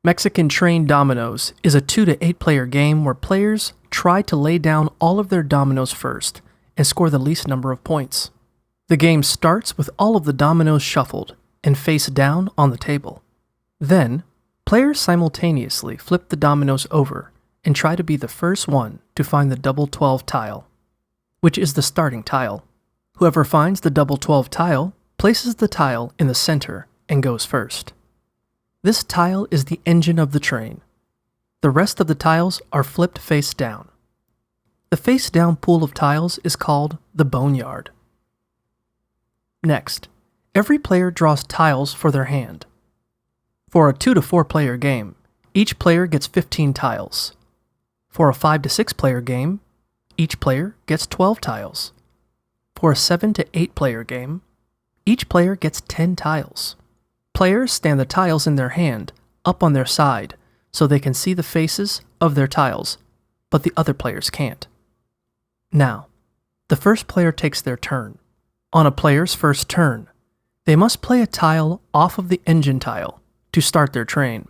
Mexican Train Dominoes is a 2 to 8 player game where players try to lay down all of their dominoes first and score the least number of points. The game starts with all of the dominoes shuffled and face down on the table. Then, players simultaneously flip the dominoes over and try to be the first one to find the double 12 tile, which is the starting tile. Whoever finds the double 12 tile places the tile in the center and goes first. This tile is the engine of the train. The rest of the tiles are flipped face down. The face down pool of tiles is called the boneyard. Next, every player draws tiles for their hand. For a 2 to 4 player game, each player gets 15 tiles. For a 5 to 6 player game, each player gets 12 tiles. For a 7 to 8 player game, each player gets 10 tiles. Players stand the tiles in their hand up on their side so they can see the faces of their tiles, but the other players can't. Now, the first player takes their turn. On a player's first turn, they must play a tile off of the engine tile to start their train.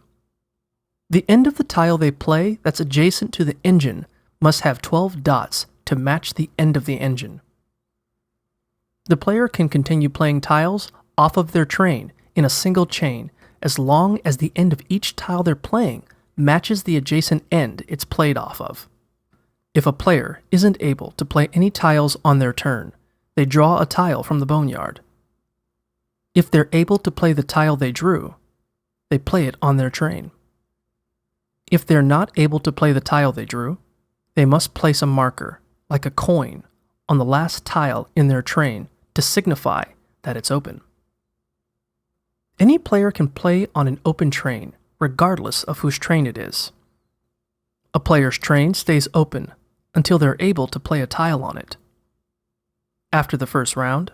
The end of the tile they play that's adjacent to the engine must have 12 dots to match the end of the engine. The player can continue playing tiles off of their train in a single chain as long as the end of each tile they're playing matches the adjacent end it's played off of. If a player isn't able to play any tiles on their turn, they draw a tile from the boneyard. If they're able to play the tile they drew, they play it on their train. If they're not able to play the tile they drew, they must place a marker, like a coin, on the last tile in their train to signify that it's open. Any player can play on an open train, regardless of whose train it is. A player's train stays open until they're able to play a tile on it. After the first round,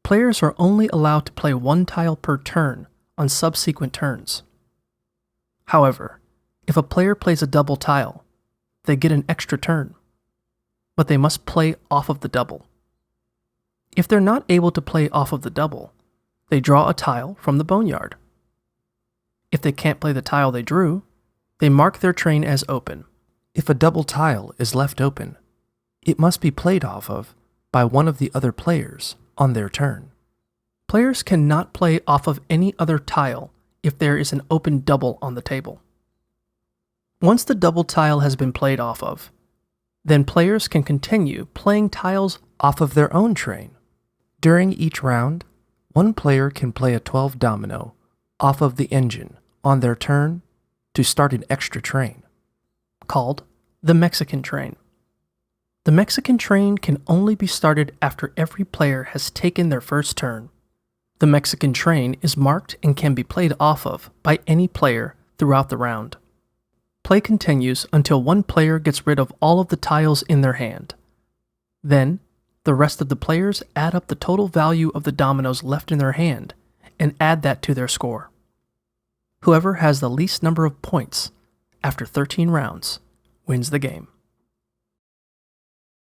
players are only allowed to play one tile per turn on subsequent turns. However, if a player plays a double tile, they get an extra turn, but they must play off of the double. If they're not able to play off of the double, they draw a tile from the boneyard. If they can't play the tile they drew, they mark their train as open. If a double tile is left open, it must be played off of by one of the other players on their turn. Players cannot play off of any other tile if there is an open double on the table. Once the double tile has been played off of, then players can continue playing tiles off of their own train. During each round, one player can play a 12 domino off of the engine on their turn to start an extra train, called the Mexican Train. The Mexican Train can only be started after every player has taken their first turn. The Mexican Train is marked and can be played off of by any player throughout the round. Play continues until one player gets rid of all of the tiles in their hand. Then, the rest of the players add up the total value of the dominoes left in their hand and add that to their score. Whoever has the least number of points after 13 rounds wins the game.